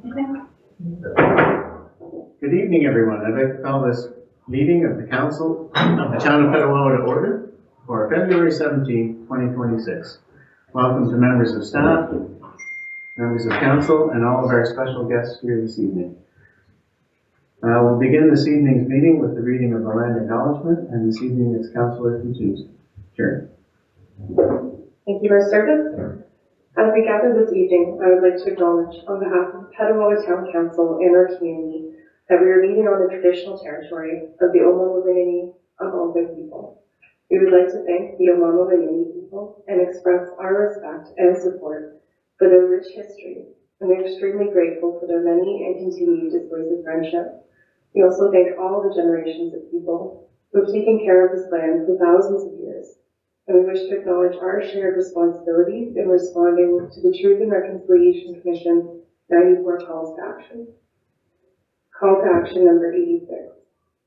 Good evening, everyone. I'd like to call this meeting of the Council of the Town of Petawawa to order for February 17, 2026. Welcome to members of staff, members of council, and all of our special guests here this evening. We'll begin this evening's meeting with the reading of the land acknowledgement, and this evening it's Councillor Coutue's turn. Thank you for service. As we gather this evening, I would like to acknowledge on behalf of Petawawa Town Council and our community that we are meeting on the traditional territory of the Omama Winini of Algonquin people. We would like to thank the Omama Winini people and express our respect and support for their rich history, and we're extremely grateful for their many and continued displays of friendship. We also thank all the generations of people who have taken care of this land for thousands of years. And we wish to acknowledge our shared responsibilities in responding to the Truth and Reconciliation Commission 94 calls to action. Call to action number 86.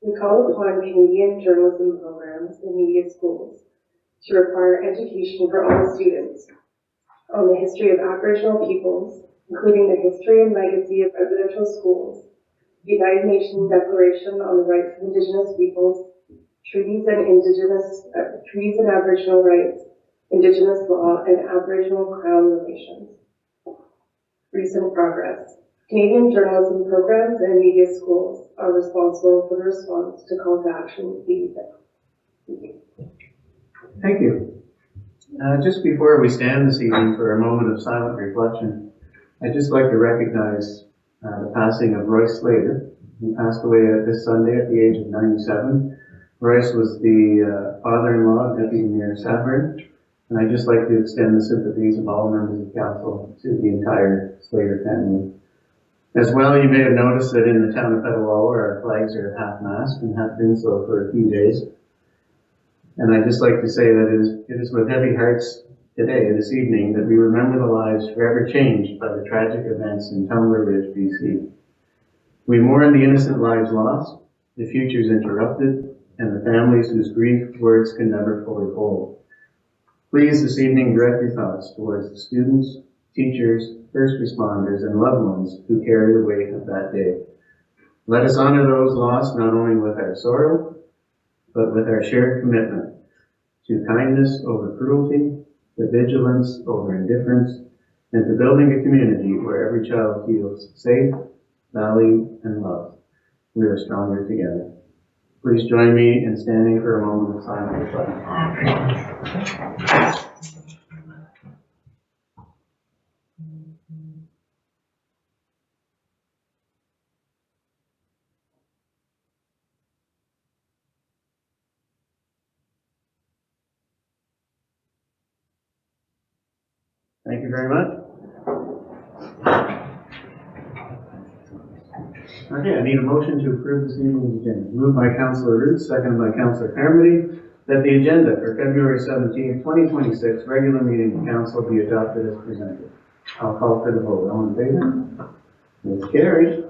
We call upon Canadian journalism programs and media schools to require education for all students on the history of Aboriginal peoples, including the history and legacy of residential schools, the United Nations Declaration on the Rights of Indigenous Peoples, treaties and Aboriginal rights, Indigenous law, and Aboriginal Crown relations. Recent progress. Canadian journalism programs and media schools are responsible for the response to call to action 86. Thank you. Just before we stand this evening for a moment of silent reflection, I'd just like to recognize the passing of Royce Slater, who passed away this Sunday at the age of 97. Royce was the father-in-law of Deputy Mayor Sabrin, and I'd just like to extend the sympathies of all members of council to the entire Slater family. As well, you may have noticed that in the town of Petawawa, our flags are half-mast and have been so for a few days. And I'd just like to say that it is with heavy hearts today, this evening, that we remember the lives forever changed by the tragic events in Tumbler Ridge, BC. We mourn the innocent lives lost, the futures interrupted, and the families whose grief words can never fully hold. Please this evening direct your thoughts towards the students, teachers, first responders, and loved ones who carry the weight of that day. Let us honor those lost not only with our sorrow, but with our shared commitment to kindness over cruelty, to vigilance over indifference, and to building a community where every child feels safe, valued, and loved. We are stronger together. Please join me in standing for a moment of silent reflection. Thank you very much. Okay, I need a motion to approve this evening's agenda. Moved by Councillor Root, seconded by Councillor Carmody, that the agenda for February 17, 2026 regular meeting of council be adopted as presented. I'll call for the vote. All in favor? It's carried.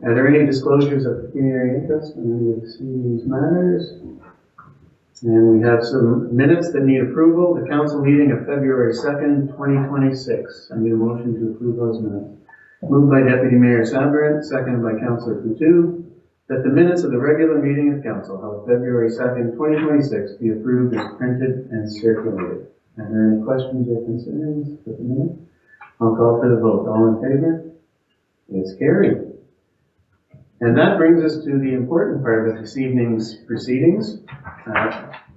Are there any disclosures of pecuniary interest in any of these matters? And we have some minutes that need approval. The council meeting of February 2nd, 2026. I need a motion to approve those minutes. Moved by Deputy Mayor Sabrin, seconded by Councillor Coutu, that the minutes of the regular meeting of council held February 2nd, 2026 be approved as printed and circulated. Are there any questions or concerns with the minutes? I'll call for the vote. All in favor? It's carried. And that brings us to the important part of this evening's proceedings.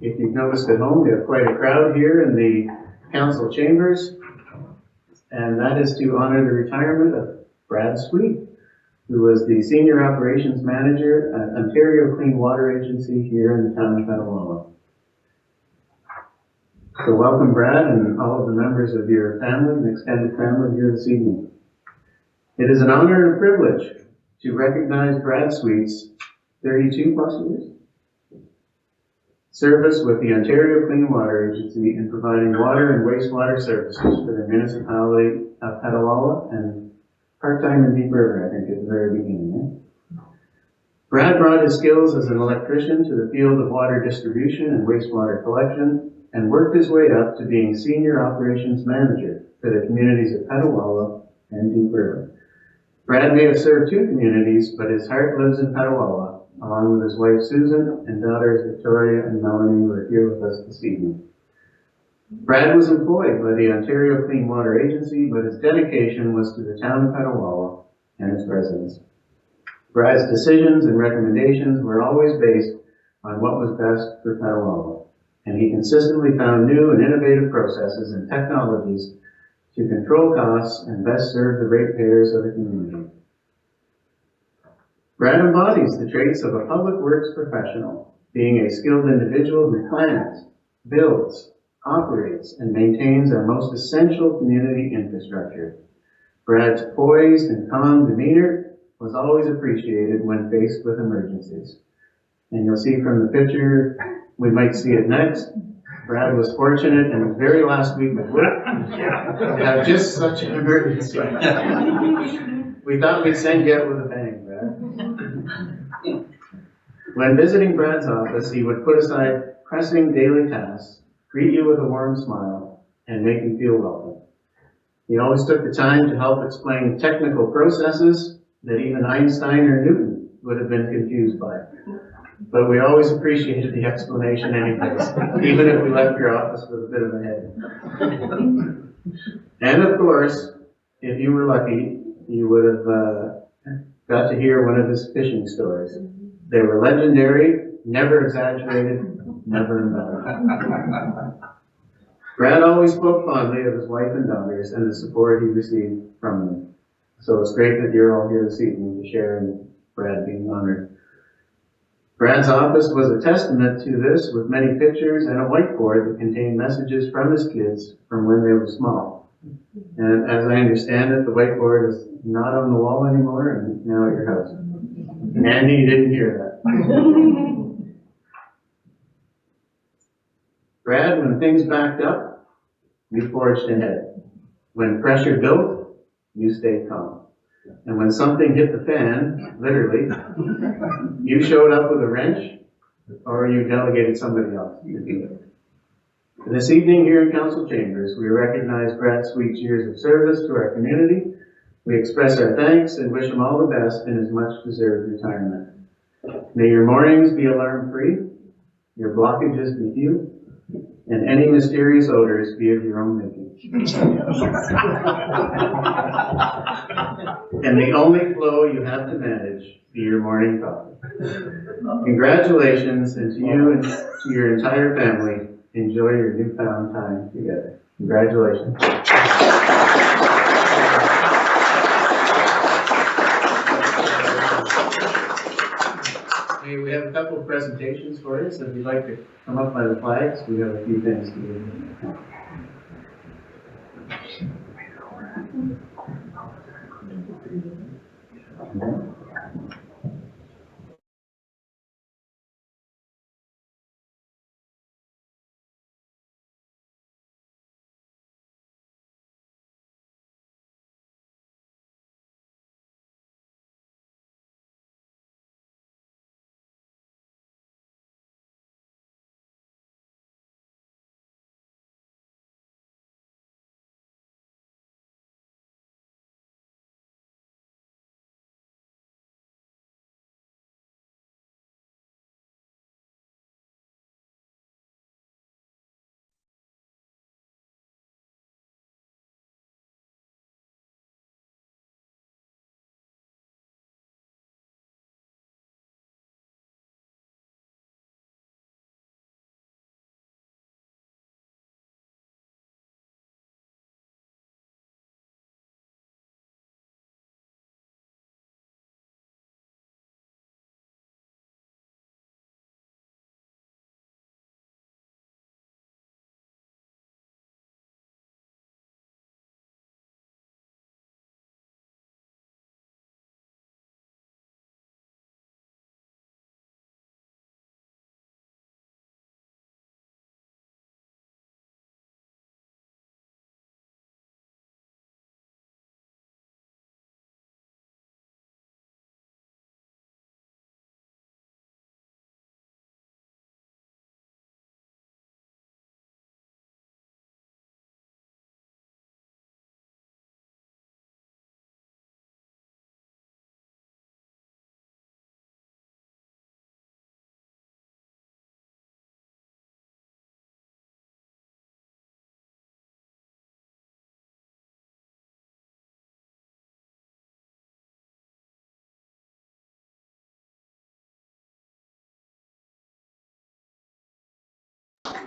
If you've noticed at home, we have quite a crowd here in the council chambers, and that is to honor the retirement of Brad Sweet, who was the Senior Operations Manager at Ontario Clean Water Agency here in the town of Petawawa. So welcome, Brad, and all of the members of your family and extended family here this evening. It is an honor and a privilege to recognize Brad Sweet's 32 plus years service with the Ontario Clean Water Agency in providing water and wastewater services for the municipality of Petawawa and part-time in Deep River, I think, at the very beginning. Brad brought his skills as an electrician to the field of water distribution and wastewater collection and worked his way up to being Senior Operations Manager for the communities of Petawawa and Deep River. Brad may have served two communities, but his heart lives in Petawawa, along with his wife Susan and daughters Victoria and Melanie, who are here with us this evening. Brad was employed by the Ontario Clean Water Agency, but his dedication was to the town of Petawawa and its residents. Brad's decisions and recommendations were always based on what was best for Petawawa, and he consistently found new and innovative processes and technologies to control costs and best serve the ratepayers of the community. Brad embodies the traits of a public works professional, being a skilled individual who plans, builds, operates, and maintains our most essential community infrastructure. Brad's poised and calm demeanor was always appreciated when faced with emergencies. And you'll see from the picture, we might see it next, Brad was fortunate in his very last week of work to have just such an emergency. We thought we'd send you out with a bang, Brad. When visiting Brad's office, he would put aside pressing daily tasks, greet you with a warm smile, and make you feel welcome. He always took the time to help explain technical processes that even Einstein or Newton would have been confused by. But we always appreciated the explanation anyways, even if we left your office with a bit of a headache. And of course, if you were lucky, you would have got to hear one of his fishing stories. They were legendary, never exaggerated, never embellished. Brad always spoke fondly of his wife and daughters and the support he received from them. So it's great that you're all here this evening to share in Brad being honored. Brad's office was a testament to this, with many pictures and a whiteboard that contained messages from his kids from when they were small. And as I understand it, the whiteboard is not on the wall anymore and now at your house. Andy, you didn't hear that. Brad, when things backed up, you forged ahead. When pressure built, you stayed calm. And when something hit the fan, literally, you showed up with a wrench, or you delegated somebody else to do it. This evening here in Council Chambers, we recognize Brad Sweet's years of service to our community. We express our thanks and wish him all the best in his much-deserved retirement. May your mornings be alarm-free, your blockages be few, and any mysterious odors be of your own making. And the only flow you have to manage be your morning coffee. Congratulations, and to you and to your entire family, enjoy your newfound time together. Congratulations. We have a couple of presentations for you, so if you'd like to come up by the flags, we have a few things to do.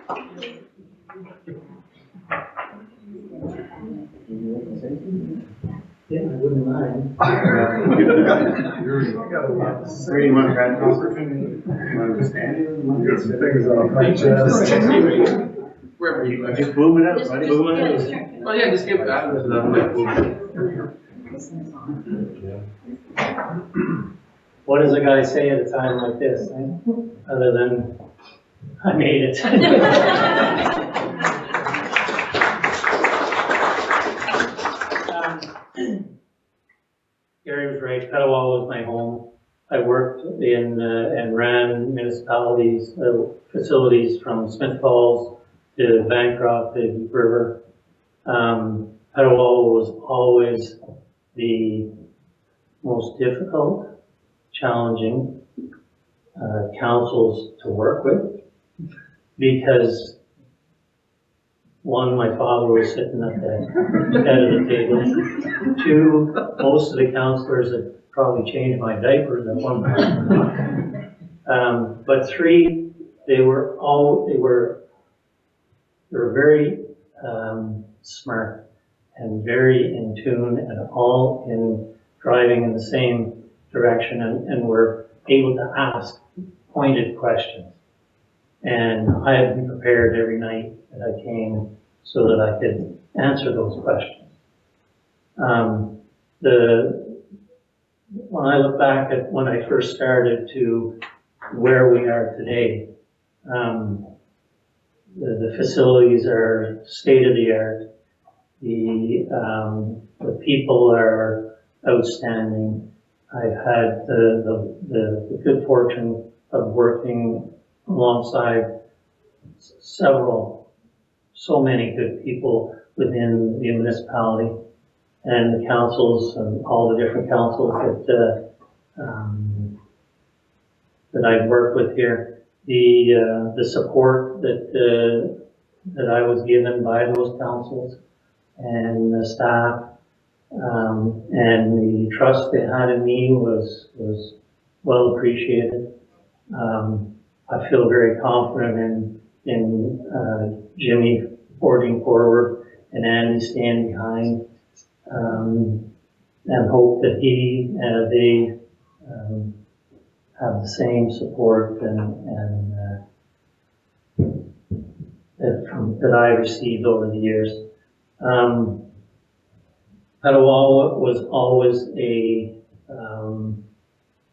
Yeah, I wouldn't mind. Where do you want that opportunity? You want to stand here? You want to sit off my chest. Wherever you like. Just boom it up, buddy. Boom it up. Well, yeah, just give that. What does a guy say at a time like this, eh? Other than, I made it. Gary was right, Petawawa was my home. I worked in and ran municipalities, facilities from Smith Falls to Bancroft to Deep River. Petawawa was always the most difficult, challenging councils to work with, because one, my father was sitting at the head of the table. Two, most of the councillors had probably changed my diapers at one point. But three, they were very smart and very in tune and all in driving in the same direction, and were able to ask pointed questions. And I had been prepared every night that I came so that I could answer those questions. When I look back at when I first started to where we are today, the facilities are state of the art. The people are outstanding. I've had the good fortune of working alongside so many good people within the municipality and the councils and all the different councils that I've worked with here. The support that I was given by those councils and the staff, and the trust they had in me was well appreciated. I feel very confident in Jimmy forging forward and Andy staying behind, and hope that they have the same support that I received over the years. Petawawa was always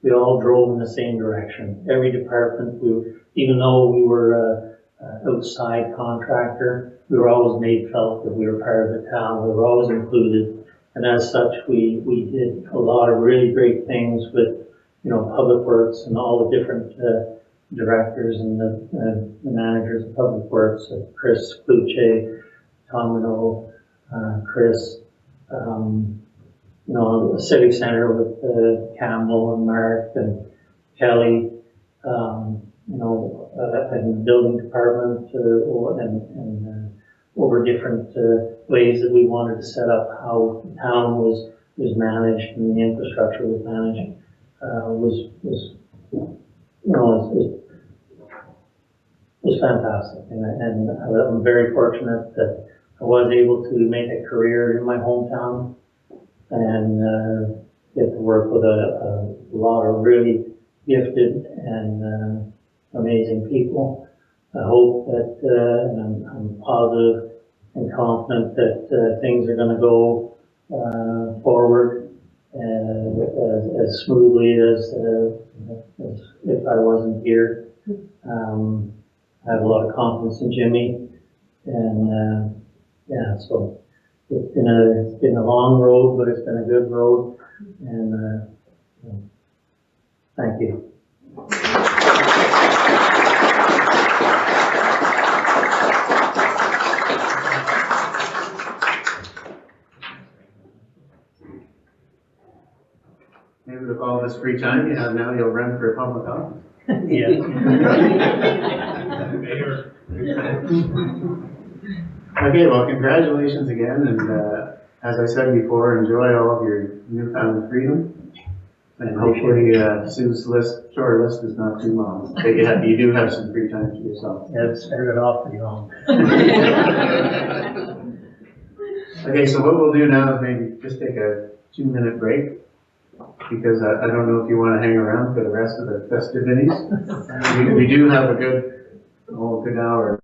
we all drove in the same direction. Every department, even though we were an outside contractor, we were always made felt that we were part of the town. We were always included, and as such, we did a lot of really great things with, Public Works and all the different directors and the managers of Public Works, Chris Kluche, Tom Renault, Chris. The Civic Center with Campbell and Mark and Kelly, and the building department, and over different ways that we wanted to set up how the town was managed and the infrastructure was managed, was fantastic. And I'm very fortunate that I was able to make a career in my hometown and get to work with a lot of really gifted and amazing people. I hope that, and I'm positive and confident that things are going to go forward as smoothly as if I wasn't here. I have a lot of confidence in Jimmy, and so it's been a long road, but it's been a good road, and thank you. Maybe with all this free time you have now, you'll run for public office. Yeah. Okay, well, congratulations again, and as I said before, enjoy all of your newfound freedom. And hopefully, Sue's short list is not too long. But you do have some free time to yourself. Yeah, it started off pretty long. Okay, so what we'll do now is maybe just take a 2-minute break, because I don't know if you want to hang around for the rest of the festivities. We do have a good hour.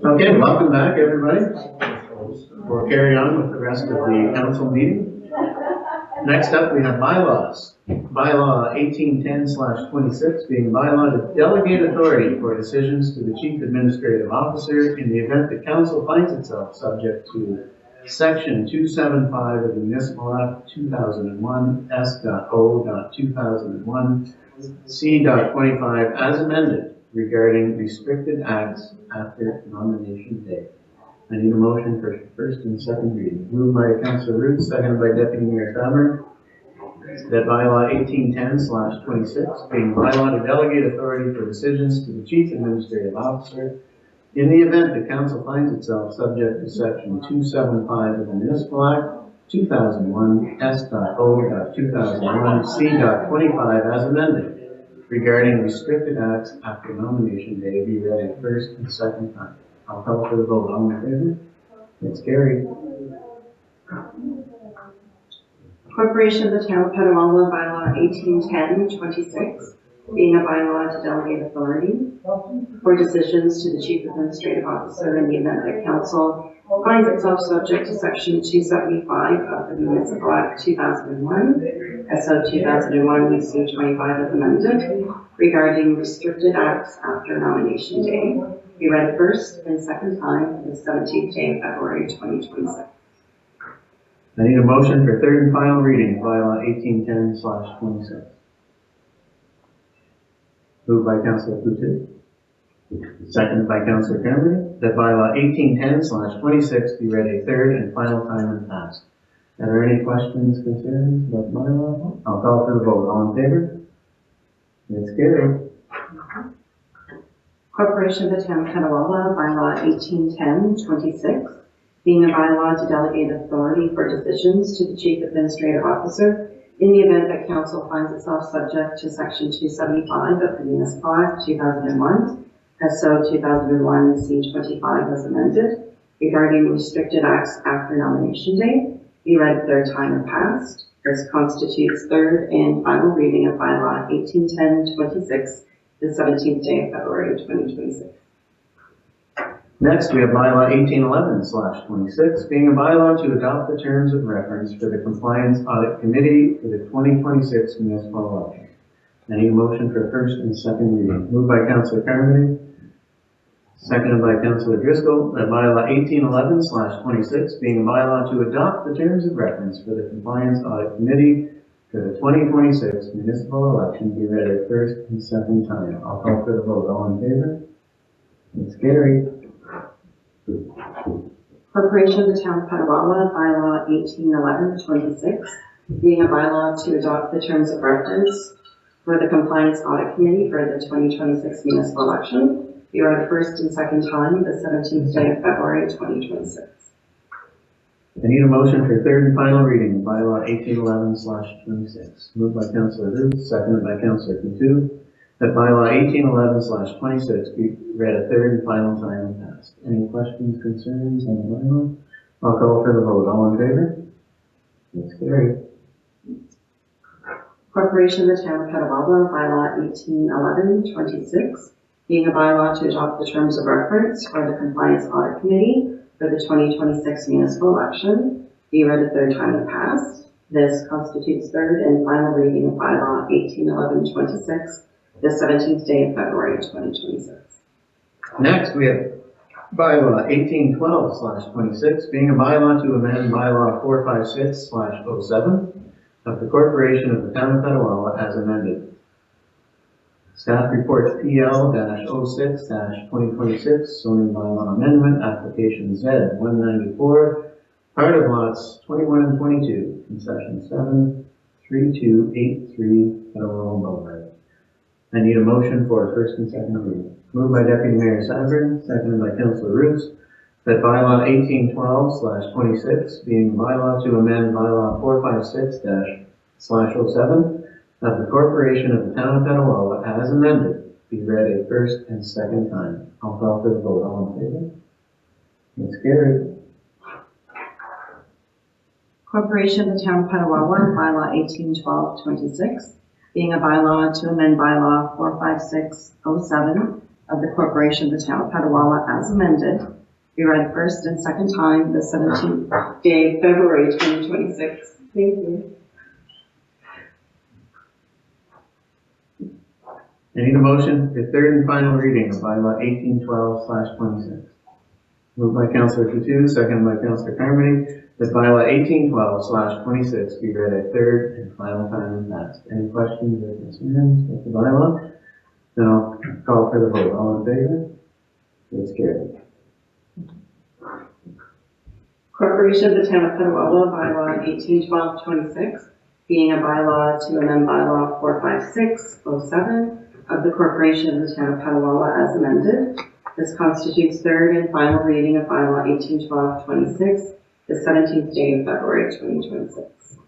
Okay, welcome back, everybody. We'll carry on with the rest of the council meeting. Next up, we have bylaws. Bylaw 1810/26 being a bylaw to delegate authority for decisions to the chief administrative officer in the event the council finds itself subject to Section 275 of the Municipal Act 2001 S.O.2001 C.25 as amended regarding restricted acts after nomination day. I need a motion for first and second reading. Moved by Councillor Root, seconded by Deputy Mayor Summer. That bylaw 1810/26 being bylaw to delegate authority for decisions to the chief administrative officer in the event the council finds itself subject to section 275 of the Municipal Act 2001 S.O.2001 C.25 as amended regarding restricted acts after nomination day be read a first and second time. I'll call for the vote. All in favor? It's carried. Corporation of the Town of Petawawa, bylaw 1810/26, being a bylaw to delegate authority for decisions to the chief administrative officer in the event that council finds itself subject to section 275 of the Municipal Act 2001, SO 2001 C25 as amended, regarding restricted acts after nomination day. Be read first and second time the 17th day of February 2026. I need a motion for third and final reading of bylaw 1810/26. Moved by Councillor Coutu. Seconded by Councillor Cameron. That bylaw 1810/26 be read a third and final time and passed. Are there any questions, concerns about the bylaw? I'll call for the vote. All in favor? It's carried. Corporation of the Town of Petawawa, bylaw 1810/26, being a bylaw to delegate authority for decisions to the chief administrative officer in the event that council finds itself subject to section 275 of the Municipal Act 2001, SO 2001 C25 as amended, regarding restricted acts after nomination day, be read third time and passed. This constitutes third and final reading of bylaw 1810/26, the 17th day of February 2026. Next, we have bylaw 1811/26, being a bylaw to adopt the terms of reference for the Compliance Audit Committee for the 2026 municipal election. I need a motion for first and second reading. Moved by Councillor Carmody, seconded by Councillor Driscoll, that bylaw 1811/26, being a bylaw to adopt the terms of reference for the Compliance Audit Committee for the 2026 municipal election be read a first and second time. I'll call for the vote. All in favor? It's carried. Corporation of the Town of Petawawa, bylaw 1811/26, being a bylaw to adopt the terms of reference for the Compliance Audit Committee for the 2026 municipal election, be read first and second time the 17th day of February 2026. I need a motion for third and final reading of bylaw 1811/26. Moved by Councillor Root, seconded by Councillor Coutu, that bylaw 1811/26 be read a third and final time and passed. Any questions, concerns on the bylaw? I'll call for the vote. All in favor? It's carried. Corporation of the Town of Petawawa, bylaw 1811/26, being a bylaw to adopt the terms of reference for the Compliance Audit Committee for the 2026 municipal election, be read a third time and passed. This constitutes third and final reading of bylaw 1811/26, the 17th day of February 2026. Next, we have bylaw 1812/26, being a bylaw to amend bylaw 456/07 of the Corporation of the Town of Petawawa as amended. Staff reports PL-06-2026, zoning bylaw amendment, application Z 194, part of lots 21 and 22, concession 7, 3283 Petawawa Boulevard. I need a motion for first and second reading. Moved by Deputy Mayor Sabrin, seconded by Councillor Roots, that bylaw 1812/26, being a bylaw to amend bylaw 456-07 of the Corporation of the Town of Petawawa as amended, be read a first and second time. I'll call for the vote. All in favor? It's carried. Corporation of the Town of Petawawa, bylaw 1812/26, being a bylaw to amend bylaw 45607 of the Corporation of the Town of Petawawa as amended, be read first and second time the 17th day, February 2026. Thank you. I need a motion for third and final reading of bylaw 1812/26. Moved by Councillor Coutu, seconded by Councillor Carmody, that bylaw 1812/26 be read a third and final time and passed. Any questions or concerns with the bylaw? Then I'll call for the vote. All in favor? It's carried. Corporation of the Town of Petawawa, bylaw 1812/26, being a bylaw to amend bylaw 45607 of the Corporation of the Town of Petawawa as amended. This constitutes third and final reading of bylaw 1812/26, the 17th day of February 2026.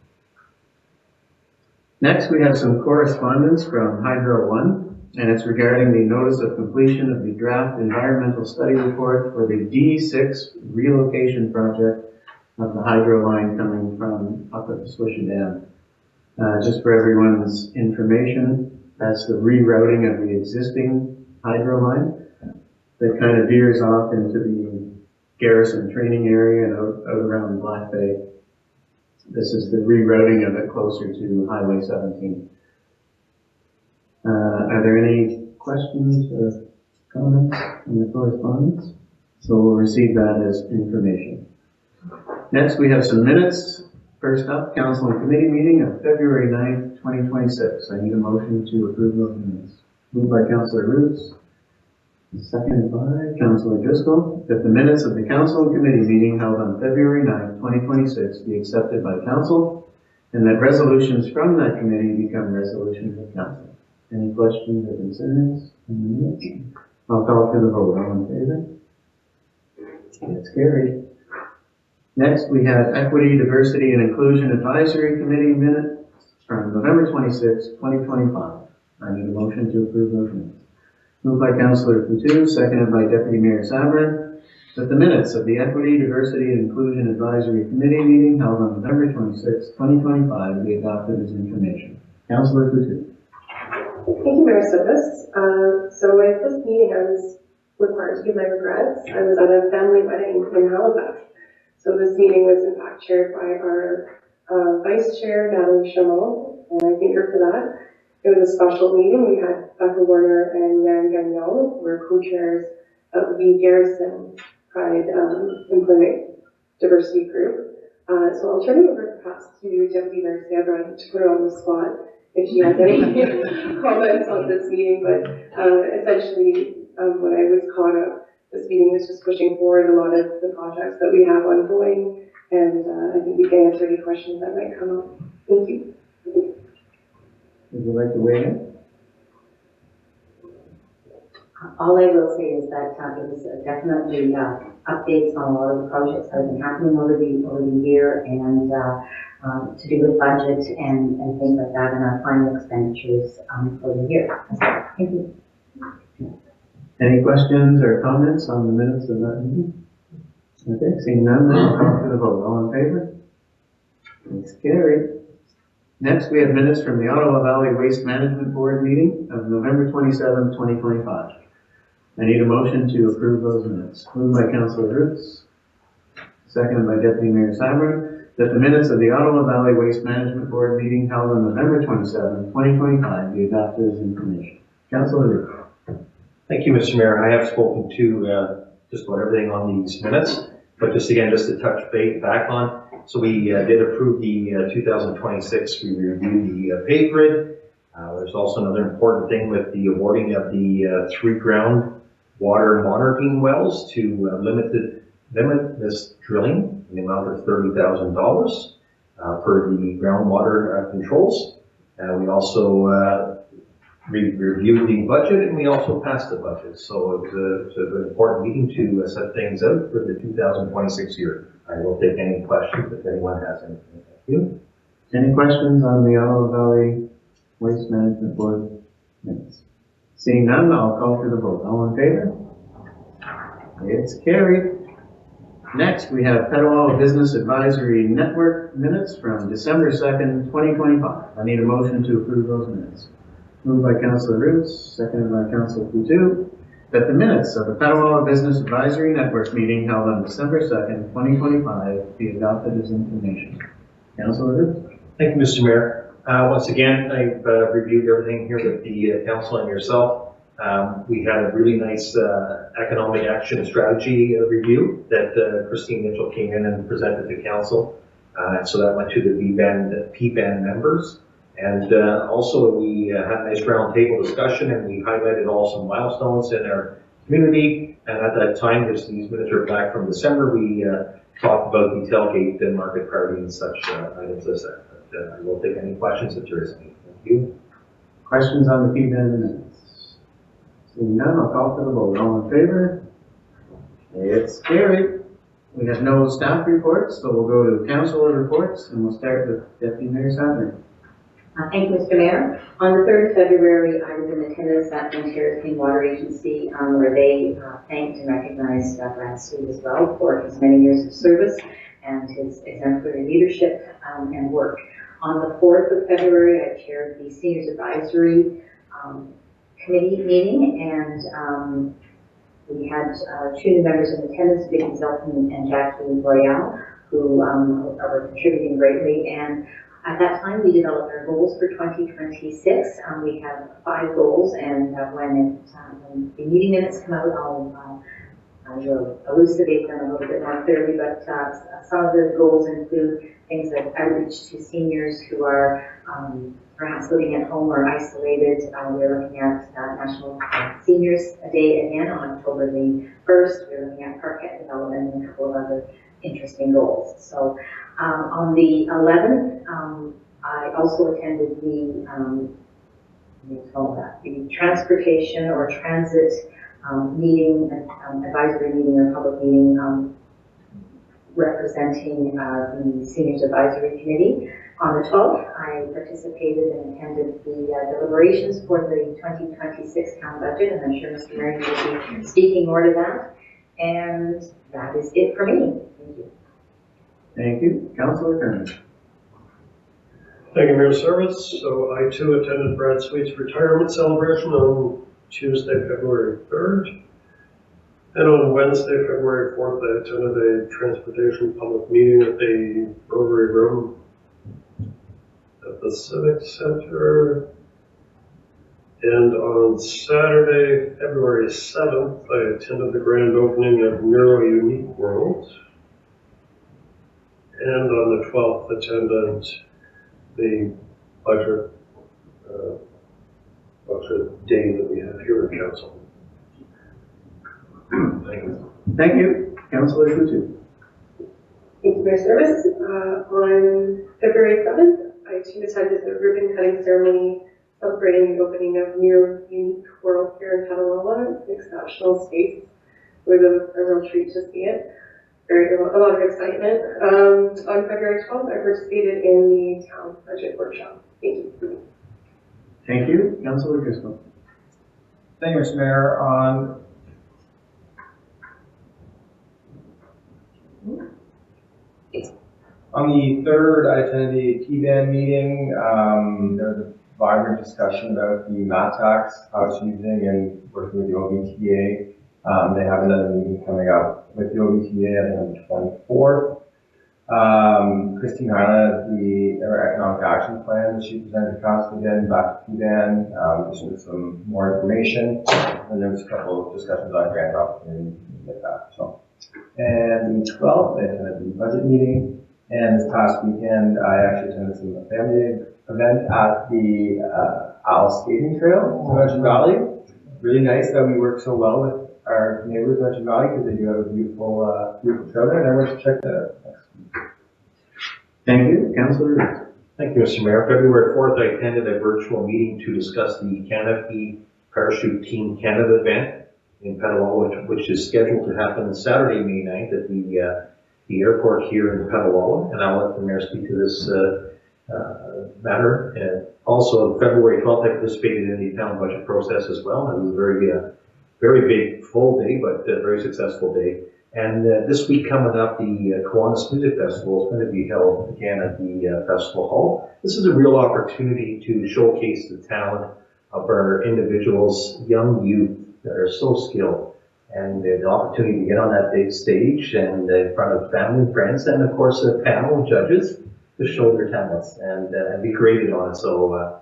Next, we have some correspondence from Hydro One, and it's regarding the notice of completion of the draft environmental study report for the D6 relocation project of the hydro line coming from up at the Swisher Dam. Just for everyone's information, that's the rerouting of the existing hydro line that kind of veers off into the Garrison training area and out around Black Bay. This is the rerouting of it closer to Highway 17. Are there any questions or comments on the correspondence? So we'll receive that as information. Next, we have some minutes. First up, council and committee meeting of February 9th, 2026. I need a motion to approve those minutes. Moved by Councillor Roots, seconded by Councillor Driscoll, that the minutes of the council and committee meeting held on February 9th, 2026 be accepted by council, and that resolutions from that committee become resolutions of council. Any questions or concerns on the minutes? I'll call for the vote. All in favor? It's carried. Next, we have Equity, Diversity, and Inclusion Advisory Committee minutes from November 26, 2025. I need a motion to approve those minutes. Moved by Councillor Coutu, seconded by Deputy Mayor Sabrin, that the minutes of the Equity, Diversity, and Inclusion Advisory Committee meeting held on November 26, 2025 be adopted as information. Councillor Coutu. Thank you, Mayor Service. So at this meeting, I was required to give my regrets. I was at a family wedding in Halifax. So this meeting was in fact chaired by our Vice Chair, Natalie Chamon, and I thank her for that. It was a special meeting. We had Becca Warner and Nan Gagnon, who were co-chairs of the Garrison Pride Employment Diversity Group. So I'll turn it over to Deputy Mayor Sabrin to put her on the spot if she has any comments on this meeting. But essentially, when I was caught up, this meeting was just pushing forward a lot of the projects that we have ongoing, and I think we can answer any questions that might come up. Thank you. Would you like to weigh in? All I will say is that it was definitely updates on a lot of the projects that have been happening over the year, and to do with budget and things like that, and our final expenditures for the year. Thank you. Any questions or comments on the minutes of that meeting? Okay, seeing none, then I'll call for the vote. All in favor? It's carried. Next, we have minutes from the Ottawa Valley Waste Management Board meeting of November 27, 2025. I need a motion to approve those minutes. Moved by Councillor Roots, seconded by Deputy Mayor Sabrin, that the minutes of the Ottawa Valley Waste Management Board meeting held on November 27, 2025 be adopted as information. Councillor Roots. Thank you, Mr. Mayor. I have spoken to just about everything on these minutes, but just to touch back on. So we did approve the 2026. We reviewed the pay grid. There's also another important thing with the awarding of the 3 groundwater monitoring wells to limit this drilling in the amount of $30,000 for the groundwater controls. We also reviewed the budget, and we also passed the budget. So it was an important meeting to set things out for the 2026 year. I will take any questions if anyone has anything. Thank you. Any questions on the Ottawa Valley Waste Management Board minutes? Seeing none, I'll call for the vote. All in favor? It's carried. Next, we have Petawawa Business Advisory Network minutes from December 2nd, 2025. I need a motion to approve those minutes. Moved by Councillor Roots, seconded by Councillor Coutu, that the minutes of the Petawawa Business Advisory Network meeting held on December 2nd, 2025 be adopted as information. Councillor Roots. Thank you, Mr. Mayor. Once again, I've reviewed everything here with the council and yourself. We had a really nice economic action strategy review that Christine Mitchell came in and presented to council. So that went to the PBAN members. And also we had a nice roundtable discussion, and we highlighted also some milestones in our community. And at that time, these minutes are back from December, we talked about the tailgate and market party and such items as that. But I will take any questions if there is any. Thank you. Questions on the PBAN minutes? Seeing none, I'll call for the vote. All in favor? It's carried. We have no staff reports, so we'll go to council reports, and we'll start with Deputy Mayor Sadler. Thank you, Mr. Mayor. On the 3rd of February, I was in attendance at the Ontario Clean Water Agency, where they thanked and recognized Brad Sweet as well for his many years of service and his exemplary leadership and work. On the 4th of February, I chaired the Seniors Advisory Committee meeting, and we had 2 new members in attendance, Vicky Zelton and Jackie Royale, who are contributing greatly. And at that time, we developed our goals for 2026. We have 5 goals, and when the meeting minutes come out, I will elucidate them a little bit more clearly, but some of the goals include things like outreach to seniors who are perhaps living at home or isolated. We're looking at National Seniors Day again on October the 1st. We're looking at parkette development and a couple of other interesting goals. So on the 11th, I also attended the transportation or transit meeting, advisory meeting or public meeting representing the Seniors Advisory Committee. On the 12th, I participated and attended the deliberations for the 2026 town budget, and I'm sure Mr. Mayor will be speaking more to that. And that is it for me. Thank you. Thank you. Councillor Kernan. Thank you, Mayor Service. So I too attended Brad Sweet's retirement celebration on Tuesday, February 3rd. And on Wednesday, February 4th, I attended a transportation public meeting at the Rotary Room at the Civic Center. And on Saturday, February 7th, I attended the grand opening of Neuro Unique World. And on the 12th, attended the budget day that we have here in council. Thank you. Thank you. Councillor Coutu. Thank you, Mayor Service. On February 7th, I too attended the ribbon cutting ceremony celebrating the opening of Neuro Unique World here in Petawawa. It's an exceptional space. It was a real treat to see it. A lot of excitement. On February 12th, I participated in the town budget workshop. Thank you. Thank you. Councillor Driscoll. Thank you, Mr. Mayor. On the 3rd, I attended the PBAN meeting. There was a vibrant discussion about the mat tax, how it's using, and working with the OBTA. They have another meeting coming up with the OBTA on the 24th. Christine Hanna, our economic action plan that she presented to council again, back to PBAN, just with some more information. And there was a couple of discussions on grant opportunities and like that. So, and the 12th, I attended the budget meeting. And this past weekend, I actually attended a family event at the Owl Skating Trail in Ocean Valley. Really nice that we work so well with our neighbors in Ocean Valley because they do have a beautiful trail there, and I went to check that out. Thank you. Councillor Roots. Thank you, Mr. Mayor. February 4th, I attended a virtual meeting to discuss the Canopy Parachute Team Canada event in Petawawa, which is scheduled to happen Saturday, May 9th at the airport here in Petawawa, and I'll let the mayor speak to this matter. And also, February 12th, I participated in the town budget process as well. It was a very big, full day, but a very successful day. And this week coming up, the Kiwanis Music Festival is going to be held again at the Festival Hall. This is a real opportunity to showcase the talent of our individuals, young youth that are so skilled, and the opportunity to get on that big stage and in front of family and friends, and of course a panel of judges to show their talents and be creative on it. So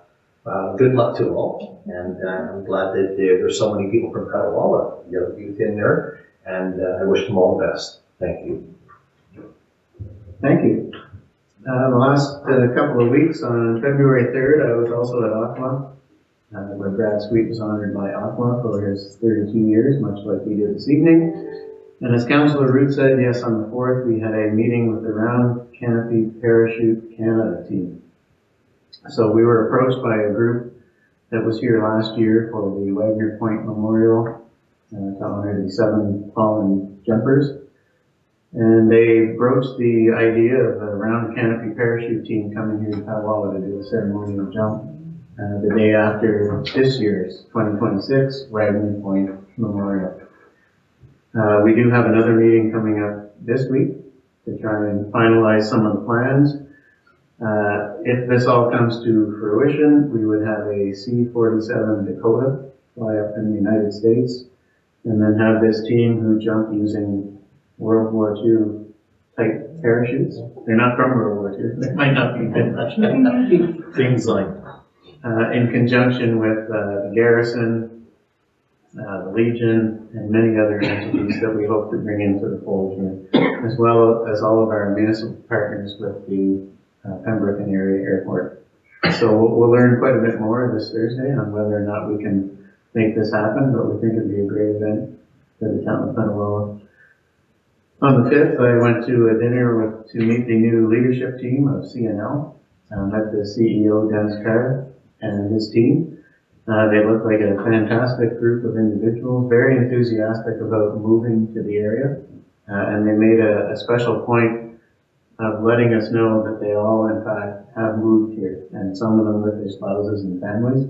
good luck to all, and I'm glad that there's so many people from Petawawa, young youth in there. And I wish them all the best. Thank you. Thank you. The last couple of weeks, on February 3rd, I was also at Aqua, where Brad Sweet was honored by Aqua for his 32 years, much like we did this evening. And as Councillor Root said, yes, on the 4th, we had a meeting with the Round Canopy Parachute Canada team. So we were approached by a group that was here last year for the Wagner Point Memorial to honor the 7 fallen jumpers. And they broached the idea of a Round Canopy Parachute team coming here to Petawawa to do a ceremonial jump the day after this year's 2026 Wagner Point Memorial. We do have another meeting coming up this week to try and finalize some of the plans. If this all comes to fruition, we would have a C-47 Dakota fly up in the United States, and then have this team who jump using World War II type parachutes. They're not from World War II. They might not be good much. Things like, in conjunction with the Garrison, the Legion, and many other entities that we hope to bring into the fold here, as well as all of our municipal partners with the Pembroke and area airport. So we'll learn quite a bit more this Thursday on whether or not we can make this happen, but we think it'd be a great event for the town of Petawawa. On the 5th, I went to a dinner to meet the new leadership team of CNL. I met the CEO, Dennis Carr, and his team. They look like a fantastic group of individuals, very enthusiastic about moving to the area. And they made a special point of letting us know that they all, in fact, have moved here, and some of them with their spouses and families.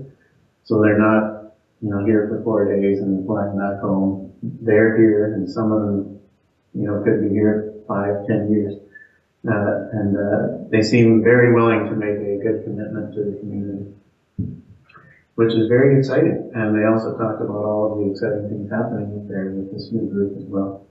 So they're not here for 4 days and flying back home. They're here, and some of them, could be here 5, 10 years. And they seem very willing to make a good commitment to the community, which is very exciting. And they also talked about all of the exciting things happening there with this new group as well.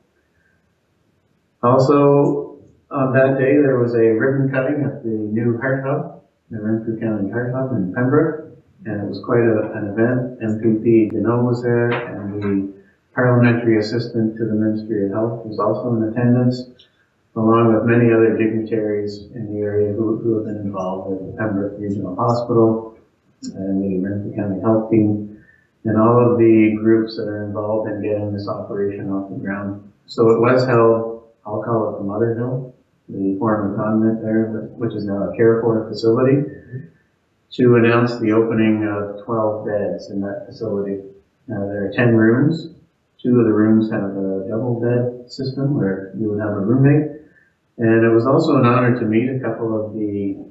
Also, on that day, there was a ribbon cutting at the new Heart Hub, the Renfrew County Heart Hub in Pembroke. And it was quite an event. MPP Deneau was there, and the parliamentary assistant to the Ministry of Health was also in attendance, along with many other dignitaries in the area who have been involved with the Pembroke Regional Hospital and the Renfrew County Health Team, and all of the groups that are involved in getting this operation off the ground. So it was held, I'll call it the Mother Hill, the former convent there, which is now a care for facility, to announce the opening of 12 beds in that facility. There are 10 rooms. 2 of the rooms have a double bed system where you would have a roommate. And it was also an honor to meet a couple of the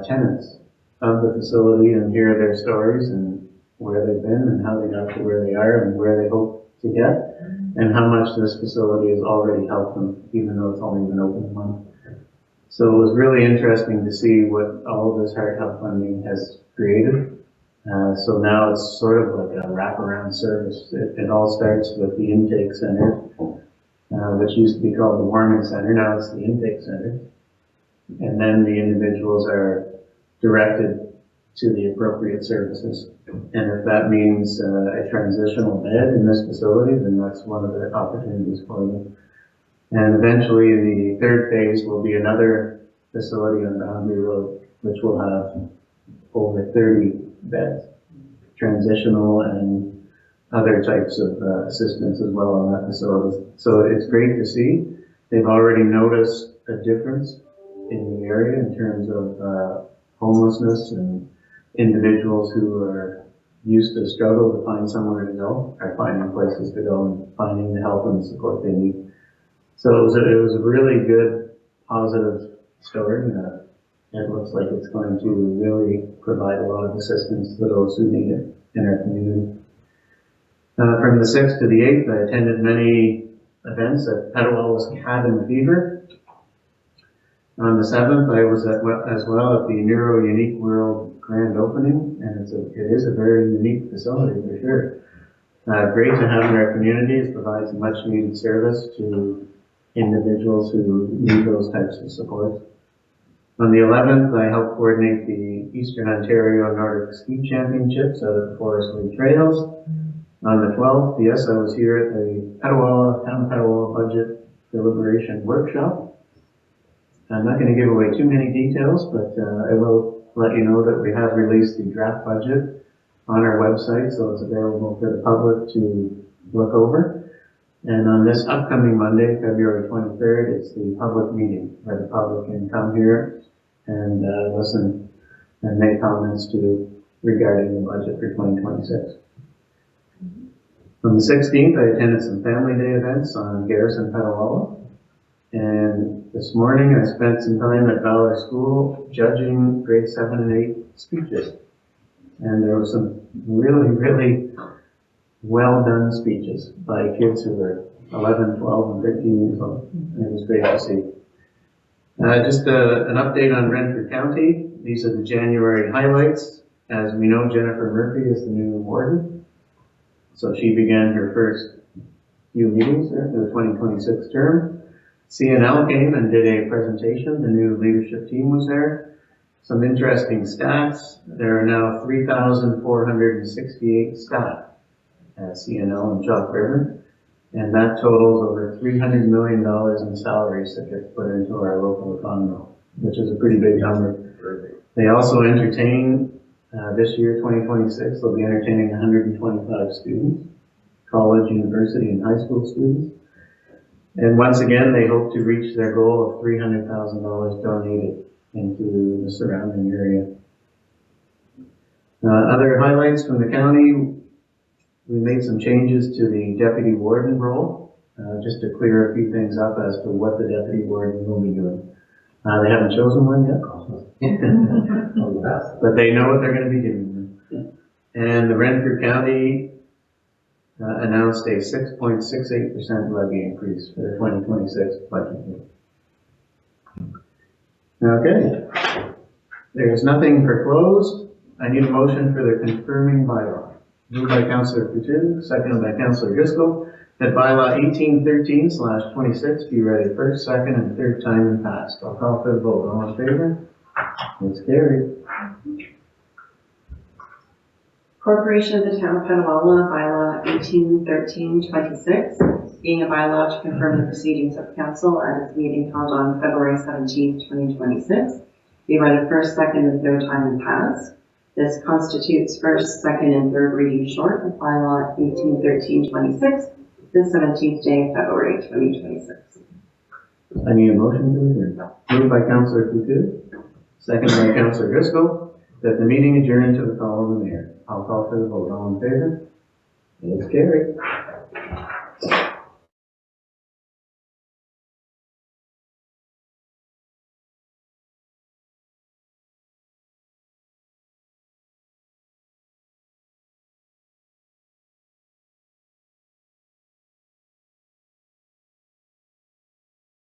tenants of the facility and hear their stories and where they've been and how they got to where they are and where they hope to get, and how much this facility has already helped them, even though it's only been open a month. So it was really interesting to see what all of this Heart Hub funding has created. So now it's sort of like a wraparound service. It all starts with the intake center, which used to be called the warming center. Now it's the intake center. And then the individuals are directed to the appropriate services. And if that means a transitional bed in this facility, then that's one of the opportunities for them. And eventually the 3rd phase will be another facility on Boundary Road, which will have over 30 beds, transitional and other types of assistance as well on that facility. So it's great to see. They've already noticed a difference in the area in terms of homelessness, and individuals who are used to struggle to find somewhere to go are finding places to go and finding the help and the support they need. So it was a really good, positive story. It looks like it's going to really provide a lot of assistance to those who need it in our community. From the 6th to the 8th, I attended many events at Petawawa's Cabin Fever. On the 7th, I was as well at the Neuro Unique World grand opening, and it is a very unique facility for sure. Great to have in our communities, provides much needed service to individuals who need those types of supports. On the 11th, I helped coordinate the Eastern Ontario Nordic Ski Championships out at the Forest Lake Trails. On the 12th, yes, I was here at the Town Petawawa Budget Deliberation Workshop. I'm not going to give away too many details, but I will let you know that we have released the draft budget on our website, so it's available for the public to look over. And on this upcoming Monday, February 23rd, it's the public meeting where the public can come here and listen and make comments regarding the budget for 2026. On the 16th, I attended some family day events on Garrison Petawawa. And this morning, I spent some time at Valor School judging grade 7 and 8 speeches. And there were some really, really well done speeches by kids who were 11, 12, and 13 years old. And it was great to see. Just an update on Renfrew County. These are the January highlights. As we know, Jennifer Murphy is the new warden. So she began her first few meetings there for the 2026 term. CNL came and did a presentation. The new leadership team was there. Some interesting stats. There are now 3,468 staff at CNL in Chalk River. And that totals over $300 million in salaries that get put into our local economy, which is a pretty big number. They also entertain, this year, 2026, they'll be entertaining 125 students, college, university, and high school students. And once again, they hope to reach their goal of $300,000 donated into the surrounding area. Other highlights from the county, we made some changes to the deputy warden role, just to clear a few things up as to what the deputy warden will be doing. They haven't chosen one yet, but they know what they're going to be doing. And the Renfrew County announced a 6.68% levy increase for the 2026 budget year. Okay, there's nothing for closed. I need a motion for the confirming bylaw. Moved by Councillor Coutu, seconded by Councillor Driscoll, that bylaw 1813/26 be read first, second, and third time and passed. I'll call for the vote. All in favor? It's carried. Corporation of the Town of Petawawa, bylaw 1813/26, being a bylaw to confirm the proceedings of council at its meeting held on February 17, 2026, be read first, second, and third time and passed. This constitutes first, second, and third reading short of bylaw 1813/26, the 17th day of February 2026. I need a motion to adjourn. Moved by Councillor Coutu, seconded by Councillor Driscoll, that the meeting adjourn to the call of the mayor. I'll call for the vote. All in favor? It's carried.